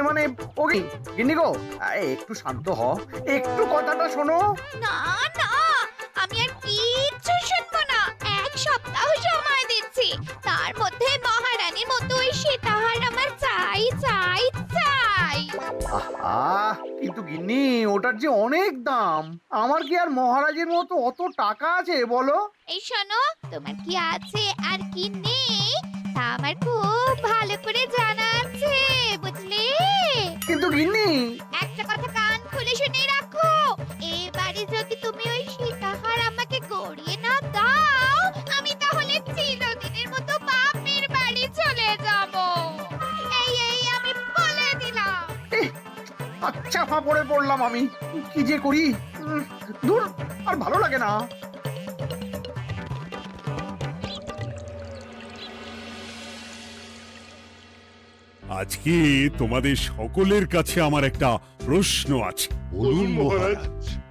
মানে ওকে গিন্নি গো, একটু শান্ত হ, একটু কথাটা শোনো। না না, আমি আর কিচ্ছু শুনবো না। এক সপ্তাহ সময় দিচ্ছি, তার মধ্যে মহারানীর মতো ওই সীতাহার আমার চাই চাই চাই। আহা, কিন্তু গিন্নি ওটার যে অনেক দাম, আমার কি আর মহারাজের মতো অত টাকা আছে বলো? এই শোনো, তোমার কি আছে আর কি নেই তা আমার খুব ভালো করে জানা আছে, বুঝলে? কিন্তু গিন্নি, একটা কথা কান খুলে শুনে রাখো, এবারে যদি তুমি ওই সীতাহার আমাকে গড়িয়ে না দাও, আমি তাহলে চিরদিনের মতো বাপের বাড়ি চলে যাব। এই আমি বলে দিলাম। আচ্ছা ফাঁপড়ে পড়লাম আমি, কি যে করি। দূর, আর ভালো লাগে না। আজকে তোমাদের সকলের কাছে আমার একটা প্রশ্ন আছে। বলুন মহারাজ।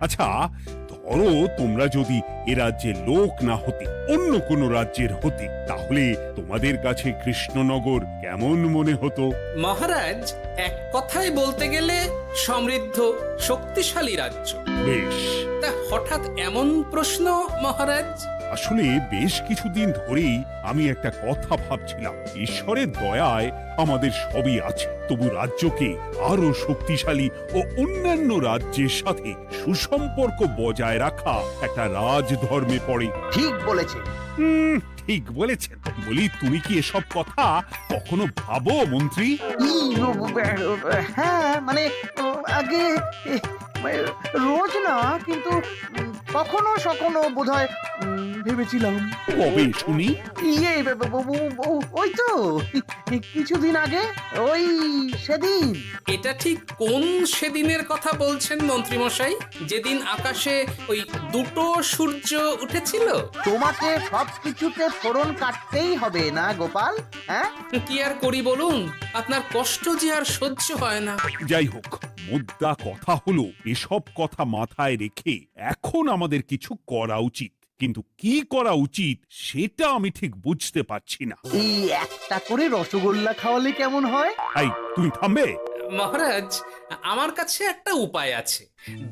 আচ্ছা, ধরো তোমরা যদি এ রাজ্যের লোক না হতে, অন্য কোনো রাজ্যের হতে, তাহলে তোমাদের কাছে কৃষ্ণনগর কেমন মনে হতো? মহারাজ, এক কথায় বলতে গেলে সমৃদ্ধ শক্তিশালী রাজ্য। বেশ, তা হঠাৎ এমন প্রশ্ন মহারাজ? আসলে বেশ কিছুদিন ধরেই আমি একটা কথা ভাবছিলাম। ঈশ্বরের দয়ায় আমাদের সবই আছে, তবু রাজ্যকে আরো শক্তিশালী ও অন্যান্য রাজ্যের সাথে সুসম্পর্ক বজায় রাখা একটা রাজধর্মে পড়ে। ঠিক বলেছে। ঠিক বলেছেন। বলি, তুমি কি এসব কথা কখনো ভাবো মন্ত্রী? হ্যাঁ মানে আগে রোজ না, কিন্তু কখনো সখনো বোধহয় ভেবেছিলাম। কবে শুনি? ওই তো কিছুদিন আগে, ওই সেদিন। এটা ঠিক কোন সেদিনের কথা বলছেন মন্ত্রী মশাই? যেদিন আকাশে ওই দুটো সূর্য উঠেছিল? তোমাকে সবকিছুতে ফোড়ন কাটতেই হবে না গোপাল, হ্যাঁ? কি আর করি বলুন, আপনার কষ্ট যে আর সহ্য হয় না। যাই হোক, মুদ্রা কথা হলো, এসব কথা মাথায় রেখে এখন আমাদের কিছু করা উচিত। কিন্তু কি করা উচিত সেটা আমি ঠিক বুঝতে পারছি না। এই একটা করে রসগোল্লা খাওয়ালে কেমন হয়? এই, তুমি থামবে? মহারাজ, আমার কাছে একটা উপায় আছে।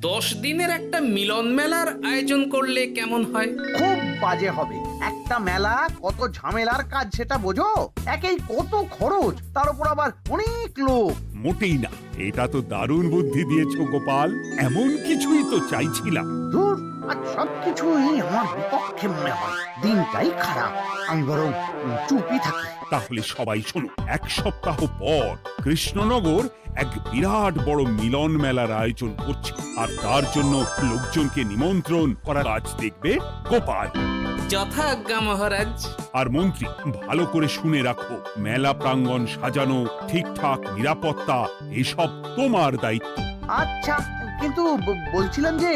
10 দিনের একটা মিলন মেলার আয়োজন করলে কেমন হয়? খুব বাজে হবে। একটা মেলা কত ঝামেলার কাজ সেটা বোঝো? একেই কত খরচ, তার উপর আবার অনেক লোক। মোটেই না, এটা তো দারুণ বুদ্ধি দিয়েছো গোপাল। এমন কিছুই তো চাইছিলাম। ধুর, আজ সবকিছুই আমার বিপক্ষে মনে হয়। দিনটাই খারাপ, আমি বরং চুপই থাকি। তাহলে সবাই শোনো, 1 সপ্তাহ পর কৃষ্ণনগর এক বিরাট বড় মিলন মেলার আয়োজন করছে, আর তার জন্য লোকজনকে নিমন্ত্রণ করার কাজ দেখবে গোপাল। যথাজ্ঞা মহারাজ। আর মন্ত্রী, ভালো করে শুনে রাখো, মেলা প্রাঙ্গণ সাজানো, ঠিকঠাক নিরাপত্তা, এসব তোমার দায়িত্ব। আচ্ছা, কিন্তু বলছিলাম যে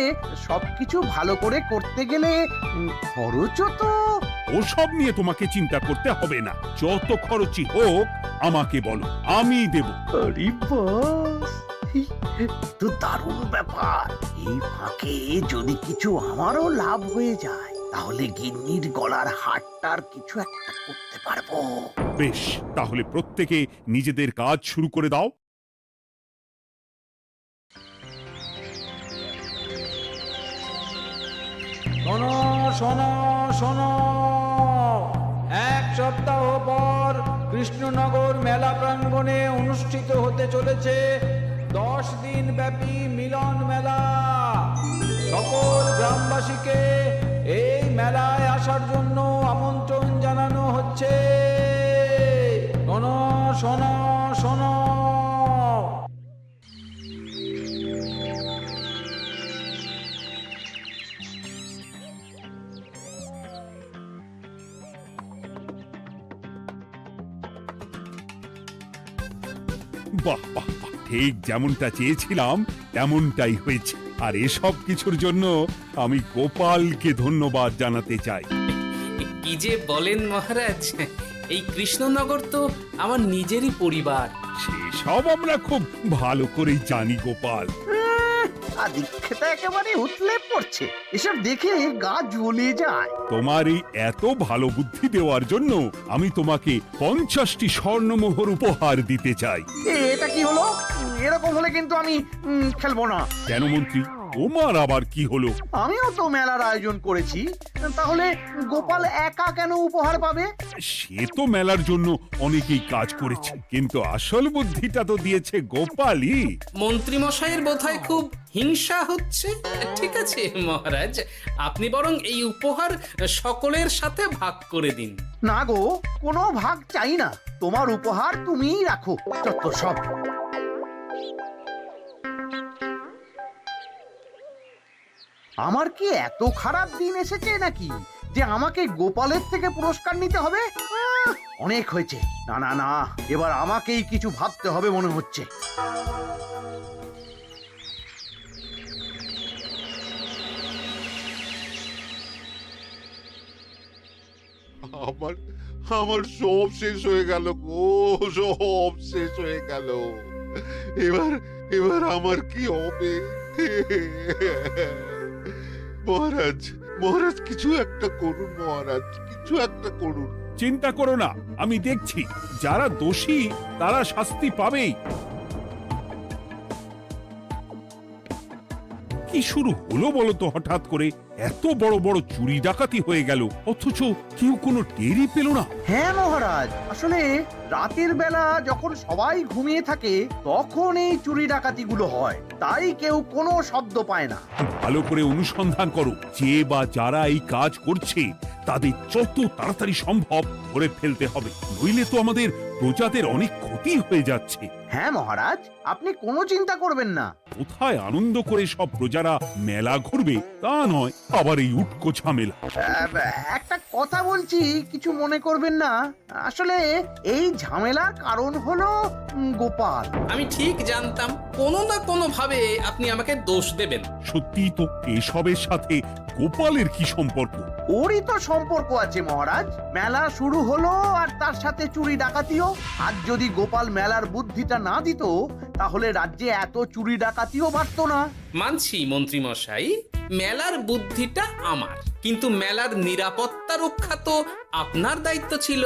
সবকিছু ভালো করে করতে গেলে খরচও তো। ওসব নিয়ে তোমাকে চিন্তা করতে হবে না। যত খরচই হোক আমাকে বলো, আমি দেব। আরে বাস, তো দারুণ ব্যাপার। এই ফাঁকে যদি কিছু আমারও লাভ হয়ে যায়, তাহলে গিন্নির গলার হারটার কিছু একটা করতে পারবো। বেশ, তাহলে প্রত্যেকে নিজেদের কাজ শুরু করে দাও। শোনো শোনো শোনো, 1 সপ্তাহ পর কৃষ্ণনগর মেলা প্রাঙ্গণে অনুষ্ঠিত হতে চলেছে 10 দিন ব্যাপী মিলন মেলা। সকল গ্রামবাসীকে এই মেলায় আসার জন্য আমন্ত্রণ জানানো হচ্ছে। শোনো শোনো শোনো। বাহ বাহ বাহ, ঠিক যেমনটা চেয়েছিলাম তেমনটাই হয়েছে। আর এসব কিছুর জন্য আমি গোপালকে ধন্যবাদ জানাতে চাই। কি যে বলেন মহারাজ, এই কৃষ্ণনগর তো আমার নিজেরই পরিবার। সেসব আমরা খুব ভালো করেই জানি গোপাল। আদিক্ষেতা একেবারে উতলে করছে, এসব দেখে গা জ্বলে যায়। তোমার এই এত ভালো বুদ্ধি দেওয়ার জন্য আমি তোমাকে 50টি স্বর্ণমোহর উপহার দিতে চাই। এটা কি হলো? এরকম হলে কিন্তু আমি খেলবো না। কেন মন্ত্রী, তোমার আবার কি হলো? আমিও তো মেলার আয়োজন করেছি, তাহলে গোপাল একা কেন উপহার পাবে? সে তো মেলার জন্য অনেকেই কাজ করেছে, কিন্তু আসল বুদ্ধিটা তো দিয়েছে গোপালই। মন্ত্রী মশাইয়ের বোধহয় খুব হিংসা হচ্ছে। ঠিক আছে মহারাজ, আপনি বরং এই উপহার সকলের সাথে ভাগ করে দিন। না গো, কোনো ভাগ চাই না, তোমার উপহার তুমিই রাখো। যত সব। আমার কি এত খারাপ দিন এসেছে নাকি যে আমাকে গোপালের থেকে পুরস্কার নিতে হবে? অনেক হয়েছে। না না না, এবার আমাকেই কিছু ভাবতে হবে মনে হচ্ছে। আমার আমার সব শেষ হয়ে গেল গো, সব শেষ হয়ে গেল। এবার এবার আমার কি হবে? মহারাজ, মহারাজ কিছু একটা করুন, মহারাজ কিছু একটা করুন। চিন্তা করো না, আমি দেখছি, যারা দোষী তারা শাস্তি পাবেই। কি শুরু হলো বলো তো হঠাৎ করে? এত বড় বড় চুরি ডাকাতি হয়ে গেল, অথচ কেউ কোনো টেরই পেল না। হ্যাঁ মহারাজ, আসলে রাতের বেলা যখন সবাই ঘুমিয়ে থাকে তখন এই চুরি ডাকাতিগুলো হয়, তাই কেউ কোনো শব্দ পায় না। ভালো করে অনুসন্ধান করো, যে বা যারা এই কাজ করছে তাদের যত তাড়াতাড়ি সম্ভব ধরে ফেলতে হবে, নইলে তো আমাদের প্রজাদের অনেক ক্ষতি হয়ে যাচ্ছে। হ্যাঁ মহারাজ, আপনি কোনো চিন্তা করবেন না। কোথায় আনন্দ করে সব প্রজারা মেলা ঘুরবে তা নয়, আবার এই উটকো ঝামেলা। একটা কথা বলছি, কিছু মনে করবেন না। আসলে এই ঝামেলার কারণ হলো গোপাল। আমি ঠিক জানতাম কোনো না কোনো ভাবে আপনি আমাকে দোষ দেবেন। সত্যি তো, এসবের সাথে গোপালের কি সম্পর্ক? ওরই তো সম্পর্ক আছে মহারাজ। মেলা শুরু হলো আর তার সাথে চুরি ডাকাতিও। আর যদি গোপাল মেলার বুদ্ধিটা না দিত তাহলে রাজ্যে এত চুরি ডাকাতিও বাড়তো না। মানছি মন্ত্রী মশাই, মেলার বুদ্ধিটা আমার, কিন্তু মেলার নিরাপত্তা রক্ষা তো আপনার দায়িত্ব ছিল।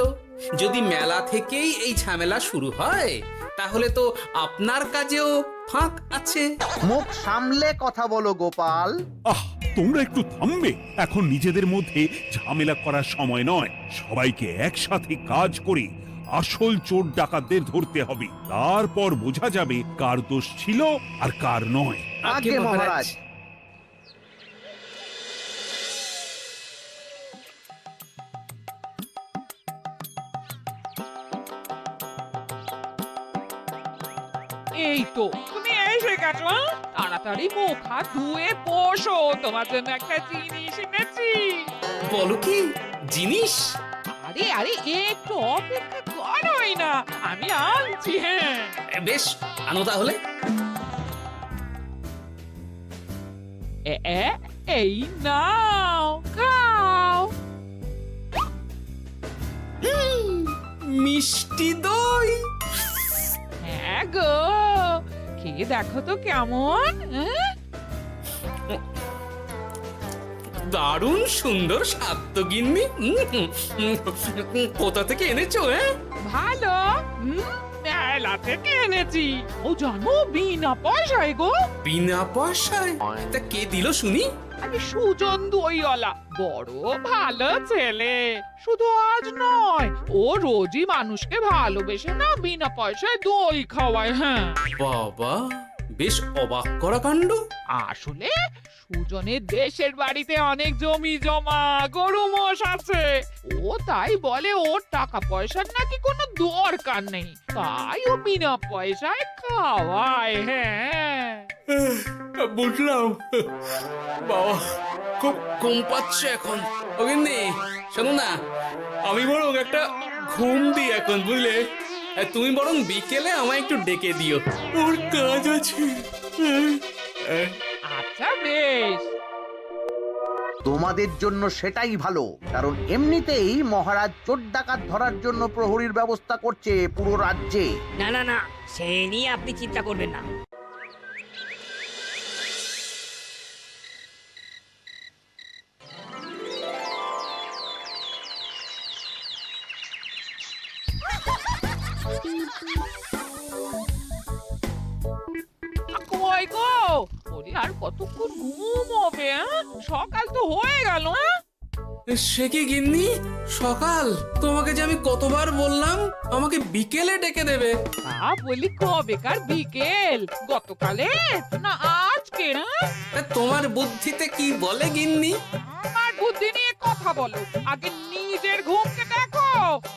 যদি মেলা থেকেই এই ঝামেলা শুরু হয় তাহলে তো আপনার কাজেও ফাঁক আছে। মুখ সামলে কথা বলো গোপাল। আহ, তোমরা একটু থামবে? এখন নিজেদের মধ্যে ঝামেলা করার সময় নয়। সবাইকে একসাথে কাজ করে আসল চোর ডাকাতদের ধরতে হবে, তারপর বোঝা যাবে কার দোষ ছিল আর কার নয়। আগে মহারাজ। এই তো তুমি এসে গেছো। তাড়াতাড়ি মুখ হাত ধুয়ে বসো, তোমার জন্য একটা জিনিস এনেছি। বলো কি জিনিস? আরে আরে একটু অপেক্ষা করোই না, আমি আনছি। হ্যাঁ বেশ, আনো তাহলে। এই নাও, খাও। মিষ্টি দই। হ্যাঁ গো, খেয়ে দেখো তো কেমন। দারুণ সুন্দর স্বাদ তো গিন্নি। কোথা থেকে এনেছো? ভালো, মেলা থেকে এনেছি। ও জানো, বিনা পয়সায় গো। বিনা পয়সায়? তা কে দিল শুনি? আমি সুজন দইওয়ালা, বড় ভালো ছেলে। শুধু আজ নয়, ও রোজই মানুষকে ভালোবেসে না বিনা পয়সায় দই খাওয়ায়। হ্যাঁ বাবা, বেশ অবাক করা কাণ্ড। আসলে সুজনের দেশের বাড়িতে অনেক জমি জমা, গরু মোষ আছে। ও তাই বলে ওর টাকা পয়সার নাকি কোনো দরকার নেই, তাই ও বিনা পয়সায় খাওয়ায়। হ্যাঁ বুঝলাম। বাবা, খুব ঘুম পাচ্ছে এখন। ও গিন্নি, শোনো না, আমি বরং একটা ঘুম দিই এখন, বুঝলে? তুমি বরং বিকেলে আমায় একটু ডেকে দিও, ওর কাজ আছে। আচ্ছা বেশ। তোমাদের জন্য সেটাই ভালো, কারণ এমনিতেই মহারাজ চোর ডাকাত ধরার জন্য প্রহরীর ব্যবস্থা করছে পুরো রাজ্যে। না না না, সে নিয়ে আপনি চিন্তা করবেন না। আর কতক্ষণ ঘুম হবে? সকাল তো হয়ে গেল। সে কি গিন্নি, সকাল? তোমাকে যে আমি কতবার বললাম আমাকে বিকেলে ডেকে দেবে। তা বলি কবেকার বিকেল? গতকালে না আজকে? তা তোমার বুদ্ধিতে কি বলে গিন্নি? আমার বুদ্ধি নিয়ে কথা বলো, আগে নিজের ঘুমকে দেখো।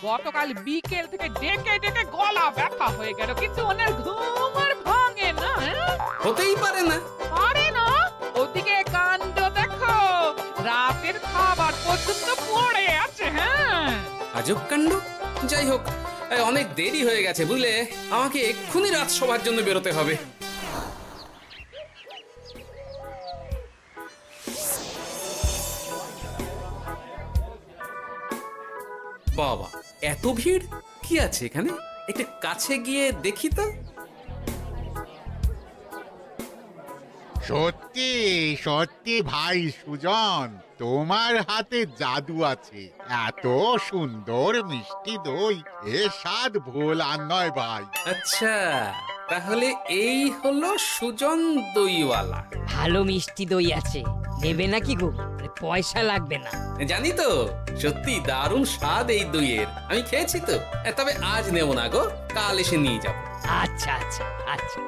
গতকাল বিকেল থেকে ডেকে ডেকে গলা ব্যথা হয়ে গেল, কিন্তু ওনার ঘুম আর ভাঙে না। হতেই পারে না। আরে না, ওদিকে কাণ্ড দেখো, রাতের খাবার পর্যন্ত পড়ে আছে। আজব কাণ্ড। যাই হোক, অনেক দেরি হয়ে গেছে বুঝলে, আমাকে এক্ষুনি রাজসভার জন্য বেরোতে হবে। বাবা, এত ভিড় কি আছে এখানে? একটু কাছে গিয়ে দেখি তো। সত্যি সত্যি ভাই সুজন, তোমার হাতে জাদু আছে। এত সুন্দর মিষ্টি দই, এ স্বাদ ভোলার নয় ভাই। আচ্ছা, তাহলে এই হলো সুজন দইওয়ালা। ভালো মিষ্টি দই আছে, নেবে নাকি গো? পয়সা লাগবে না। জানি তো, সত্যি দারুণ স্বাদ এই দইয়ের। আমি খেয়েছি তো। তবে আজ নেব না গো, কাল এসে নিয়ে যাব। আচ্ছা আচ্ছা আচ্ছা।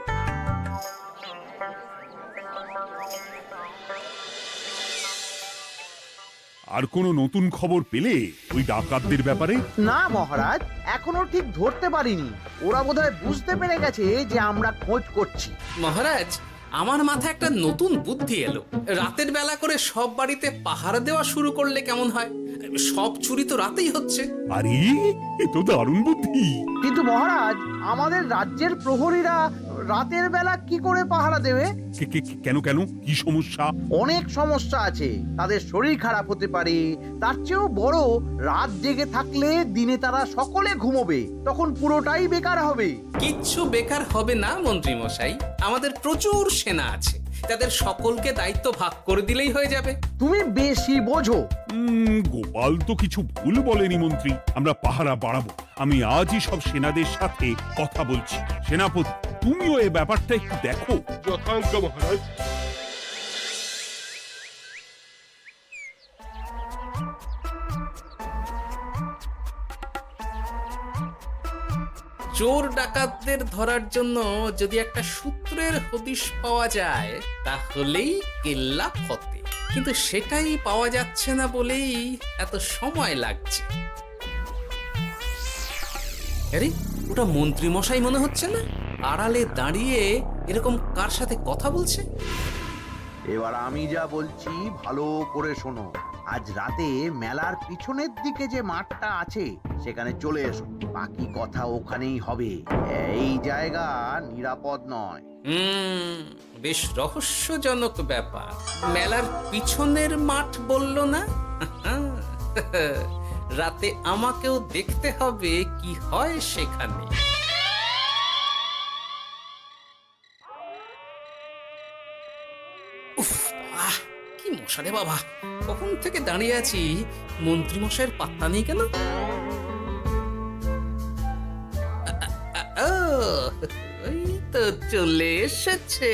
আর কোনো নতুন খবর পেলে ওই ডাকাতদের ব্যাপারে? না মহারাজ, এখনো ঠিক ধরতে পারিনি। ওরা বোধহয় বুঝতে পেরে গেছে যে আমরা খোঁজ করছি। মহারাজ, আমার মাথায় একটা নতুন বুদ্ধি এলো। রাতের বেলা করে সব বাড়িতে পাহারা দেওয়া শুরু করলে কেমন হয়? সব চুরি তো রাতেই হচ্ছে। আরে, এ তো দারুণ বুদ্ধি। কিন্তু মহারাজ, আমাদের রাজ্যের প্রহরীরা রাতের বেলা কি করে পাহারা দেবে? কেন কেন, কি সমস্যা? অনেক সমস্যা আছে। তাদের শরীর খারাপ হতে পারে, তার চেয়েও বড়, রাত জেগে থাকলে দিনে তারা সকলে ঘুমোবে, তখন পুরোটাই বেকার হবে। কিচ্ছু বেকার হবে না মন্ত্রী মশাই, আমাদের প্রচুর সেনা আছে, তাদের সকলকে দায়িত্ব ভাগ করে দিলেই হয়ে যাবে। তুমি বেশি বোঝো। গোপাল তো কিছু ভুল বলেনি মন্ত্রী, আমরা পাহারা বাড়াবো। আমি আজই সব সেনাদের সাথে কথা বলছি। সেনাপতি, তুমিও এ ব্যাপারটা একটু দেখো। যথাজ্ঞা মহারাজ। চোর ডাকাতদের ধরার জন্য যদি একটা সূত্রের হদিশ পাওয়া যায় তাহলেই কেল্লা ফতে, কিন্তু সেটাই পাওয়া যাচ্ছে না বলেই এত সময় লাগছে। আরে, ওটা মন্ত্রী মশাই মনে হচ্ছে না? আড়ালে দাঁড়িয়ে এরকম কার সাথে কথা বলছে? এবার আমি যা বলছি ভালো করে শোনো। আজ রাতে মেলার পিছনের দিকে যে মাঠটা আছে সেখানে চলে এসো। বাকি কথা ওখানেই হবে। এই জায়গা নিরাপদ নয়। বেশ রহস্যজনক ব্যাপার। মেলার পিছনের মাঠ বললো না? রাতে আমাকেও দেখতে হবে কি হয় সেখানে। উফ, কি মশা রে বাবা! কখন থেকে দাঁড়িয়ে আছি, মন্ত্রী মশাইয়ের পাত্তা নেই কেন? ওই তো চলে এসেছে।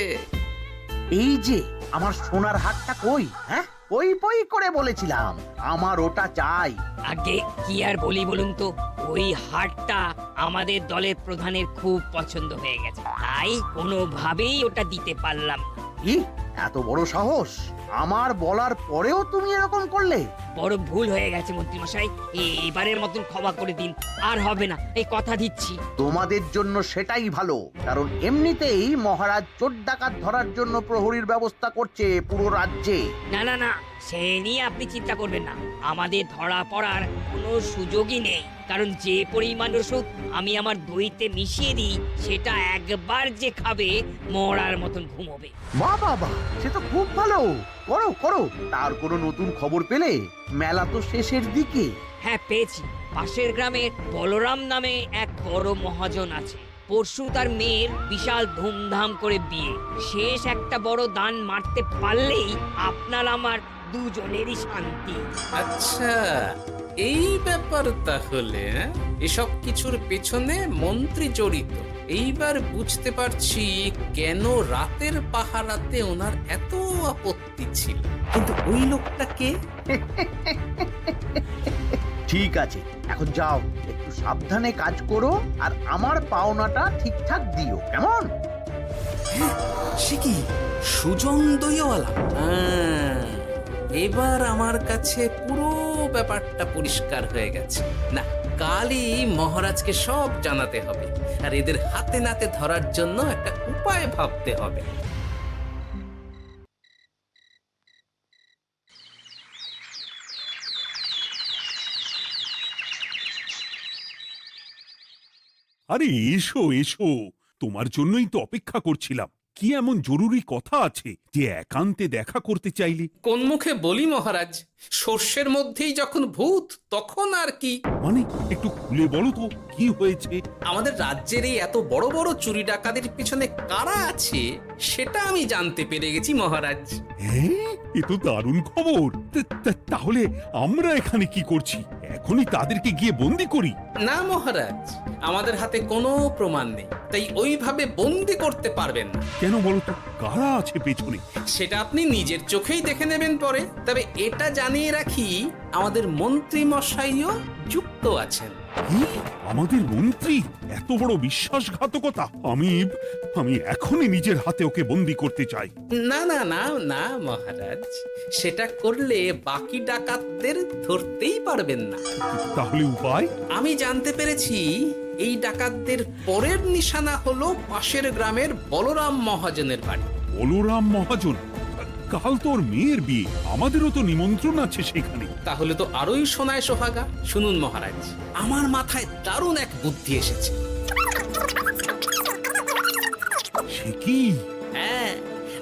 এই যে আমার সোনার হাটটা কই? হ্যাঁ, পই পই করে বলেছিলাম আমার ওটা চাই। আগে কি আর বলি বলুন তো, ওই হাটটা আমাদের দলের প্রধানের খুব পছন্দ হয়ে গেছে, তাই কোনোভাবেই ওটা দিতে পারলাম না। কি এত বড় সাহস! আমার বলার পরেও তুমি এরকম করলে? বড় ভুল হয়ে গেছে মন্ত্রী মশাই, এবারের মতন ক্ষমা করে দিন, আর হবে না, এই কথা দিচ্ছি। তোমাদের জন্য সেটাই ভালো, কারণ এমনিতেই মহারাজ চোর ডাকাত ধরার জন্য প্রহরীর ব্যবস্থা করছে পুরো রাজ্যে। না না না, সে নিয়ে আপনি চিন্তা করবেন না, আমাদের ধরা পড়ার কোনো সুযোগই নেই, কারণ যে পরিমাণ ওষুধ আমি আমার দইতে মিশিয়ে দিই সেটা একবার যে খাবে মরার মতন ঘুমোবে। বাহ বাবা, সে তো খুব ভালো। করো করো। তার কোনো নতুন খবর পেলে? মেলা তো শেষের দিকে। হ্যাঁ পেয়েছি, পাশের গ্রামে বলরাম নামে এক বড় মহাজন আছে। পরশু তার মেয়ের বিশাল ধুমধাম করে বিয়ে। শেষ একটা বড় দান মারতে পারলেই আপনার আমার দুজনেরই শান্তি। আচ্ছা, এই ব্যাপার তাহলে। এসব কিছুর পেছনে মন্ত্রী জড়িত, এইবার বুঝতে পারছি কেন রাতের পাহারাতে ওনার এত আপত্তি ছিল। কিন্তু ওই লোকটা কে? ঠিক আছে, এখন যাও, একটু সাবধানে কাজ করো আর আমার পাওনাটা ঠিকঠাক দিও, কেমন? সে কি সুজন দইওয়ালা? এবার আমার কাছে পুরো ব্যাপারটা পরিষ্কার হয়ে গেছে। না, কালই মহারাজকে সব জানাতে হবে, আর এদের হাতে নাতে ধরার জন্য একটা উপায় ভাবতে হবে। আরে এসো এসো, তোমার জন্যই তো অপেক্ষা করছিলাম। কি এমন জরুরি কথা আছে যে একান্তে দেখা করতে চাইলি? কোন মুখে বলি মহারাজ, সর্ষের মধ্যেই যখন ভূত তখন আর কি। মানে একটু খুলে বলো তো কি হয়েছে? আমাদের রাজ্যের এই এত বড় বড় চুরি ডাকাতির পিছনে কারা আছে সেটা আমি জানতে পেরে গেছি মহারাজ। হ্যাঁ, এ তো দারুণ খবর। তাহলে আমরা এখানে কি করছি? এখনই তাদেরকে গিয়ে বন্দি করি? না মহারাজ, আমাদের হাতে কোনো প্রমাণ নেই, তাই ওইভাবে বন্দি করতে পারবেন না। কেন বলো তো, কারা আছে পেছনে? সেটা আপনি নিজের চোখেই দেখে নেবেন পরে। তবে এটা জানিয়ে রাখি, আমাদের মন্ত্রী মশাইও যুক্ত আছেন। কি? আমাদের মন্ত্রী? এত বড় বিশ্বাসঘাতকতা! আমি এখনই নিজের হাতে ওকে বন্দি করতে চাই। না না না না মহারাজ, সেটা করলে বাকি ডাকাতদের ধরতেই পারবেন না। তাহলে উপায়? আমি জানতে পেরেছি এই ডাকাতদের পরের নিশানা হলো পাশের গ্রামের বলরাম মহাজনের বাড়ি। বলরাম মহাজন? কাল তোর মেয়ের বিয়ে, আমাদেরও তো নিমন্ত্রণ আছে সেখানে। তাহলে তো আরোই সোনায় সোহাগা। শুনুন মহারাজ, আমার মাথায় দারুণ এক বুদ্ধি এসেছে। সে কি? হ্যাঁ,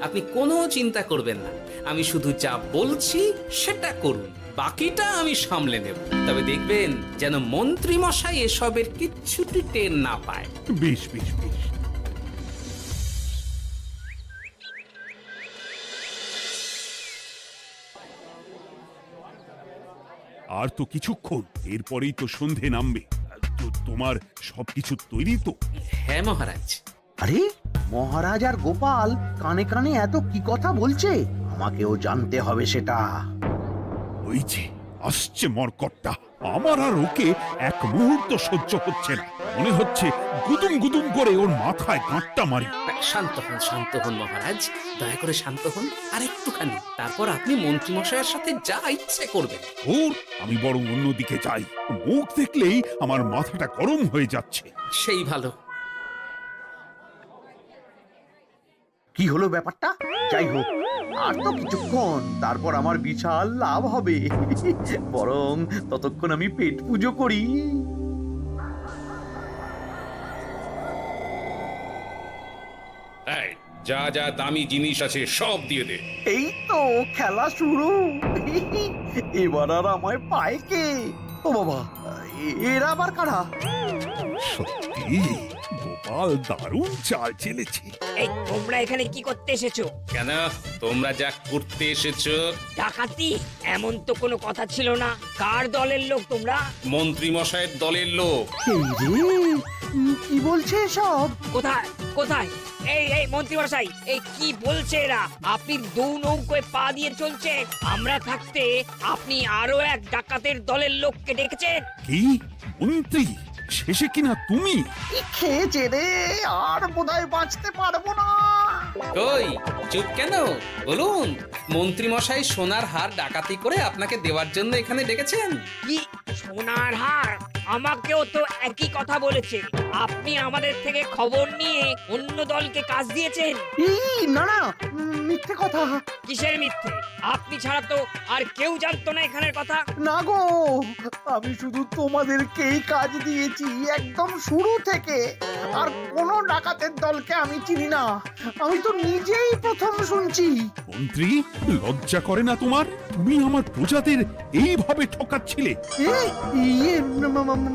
আপনি কোনো চিন্তা করবেন না, আমি শুধু যা বলছি সেটা করুন, বাকিটা আমি সামলে নেব। তবে দেখবেন যেন মন্ত্রী মশাই এসবের কিচ্ছুটি টের না পায়। বেশ বেশ বেশ। আর তো কিছুক্ষণ, এরপরেই তো সন্ধে নামবে। তোমার সবকিছু তৈরি তো? হ্যাঁ মহারাজ। আরে মহারাজ আর গোপাল কানে কানে এত কি কথা বলছে, আমাকেও জানতে হবে সেটা। ওই যে আসছে মরকটটা, আমার আর ওকে এক মুহূর্ত সহ্য হচ্ছে না। মনে হচ্ছে গুদুম গুদুম করে ওর মাথায় গাঁটটা মারি। শান্ত হন মহারাজ, দয়া করে শান্ত হন আর একটুখানি। তারপর আপনি মন্ত্রী মশাইয়ের সাথে যা ইচ্ছে করবেন। ওর আমি বরং অন্যদিকে যাই, মুখ দেখলেই আমার মাথাটা গরম হয়ে যাচ্ছে। সেই ভালো। কি হলো ব্যাপারটা? যাই হোক, আর তো কিছুক্ষণ, তারপর আমার বিশাল লাভ হবে। বরং ততক্ষণ আমি পেট পুজো করি। যা যা দামি জিনিস আছে সব দিয়ে দে। এই তো খেলা শুরু। এবার আর আমায় পায় কে? ও বাবা, এরা আবার কারা? সত্যি গোপাল দারুণ চাল চেলেছে। এই তোমরা এখানে কি করতে এসেছো? কেন, তোমরা যা করতে এসেছো? ডাকাতি? এমন তো কোনো কথা ছিল না। কার দলের লোক তোমরা? মন্ত্রী মশাইয়ের দলের লোক। এই রে, কি বলছে সব? কোথায় কোথায়? এই মন্ত্রী মশাই, এই কি বলছে এরা? আপনি দু নৌকোয় পা দিয়ে চলছে, আমরা থাকতে আপনি আরো এক ডাকাতের দলের লোককে ডেকেছেন। কি মন্ত্রী? শেষে কিনা তুমি? কি খেয়েছে রে, আর বোধহয় বাঁচতে পারবো না। কই, চুপ কেন? বলুন, মন্ত্রী মশাই সোনার হার ডাকাতি করে আপনাকে দেওয়ার জন্য এখানে ডেকেছেন। কি সোনার হার? আমাকেও তো একই কথা বলেছে। আপনি আমাদের থেকে খবর নিয়ে অন্য দলকে কাজ দিয়েছেন। এই না না, মিথ্যে কথা। কিসের মিথ্যে? আপনি ছাড়া তো আর কেউ জানতো না এখানের কথা। না গো, আমি শুধু তোমাদেরকেই কাজ দিয়েছি একদম শুরু থেকে। আর কোনো ডাকাতের দলকে আমি চিনি না, আমি তো নিজেই প্রথম শুনছি। মন্ত্রী, লজ্জা করে না তোমার? তুমি আমার প্রজাদের এইভাবে ঠকাচ্ছিলে। ইয়ে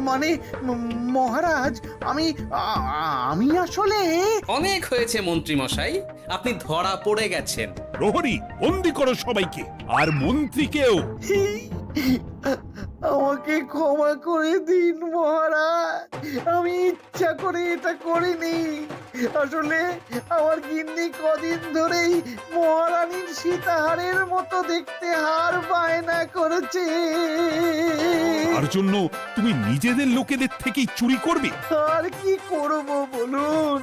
মানে মহারাজ, আমি আসলে। অনেক হয়েছে মন্ত্রী মশাই, আপনি ধরা পড়ে গেছেন। প্রহরী, বন্দি করো সবাইকে, আর মন্ত্রীকেও। আমাকে ক্ষমা করে দিন মহারাজ, আমি ইচ্ছা করে এটা করিনি। আসলে আমার গিন্নি কদিন ধরেই মহারানীর সীতাহারের মতো দেখতে হার বায়না করেছে। তার জন্য তুমি নিজেদের লোকেদের থেকেই চুরি করবে? আর কি করব বলুন,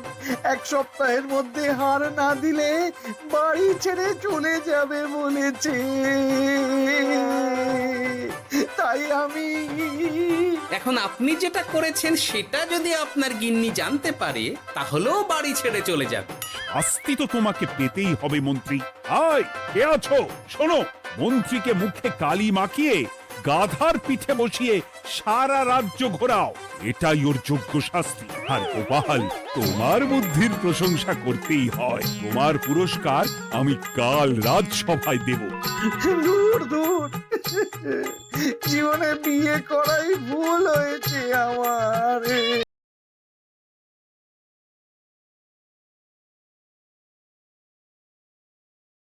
এক সপ্তাহের মধ্যে হার না দিলে বাড়ি ছেড়ে চলে যাবে বলেছে। তাই আমি এখন আপনি যেটা করেছেন সেটা যদি আপনার গিন্নি জানতে পারে তাহলেও বাড়ি ছেড়ে চলে যাবে। শাস্তি তো তোমাকে পেতেই হবে মন্ত্রী। আয়, কে আছো? শোনো, মন্ত্রীকে মুখে কালি মাখিয়ে গাধার পিঠে বসিয়ে সারা রাজ্য ঘোরাও, এটাই ওর যোগ্য শাস্তি। আর গোপাল, তোমার বুদ্ধির প্রশংসা করতেই হয়। তোমার পুরস্কার আমি কাল রাজসভায় দেব। দূর দূর, জীবনে বিয়ে করাই ভুল হয়েছে আমার।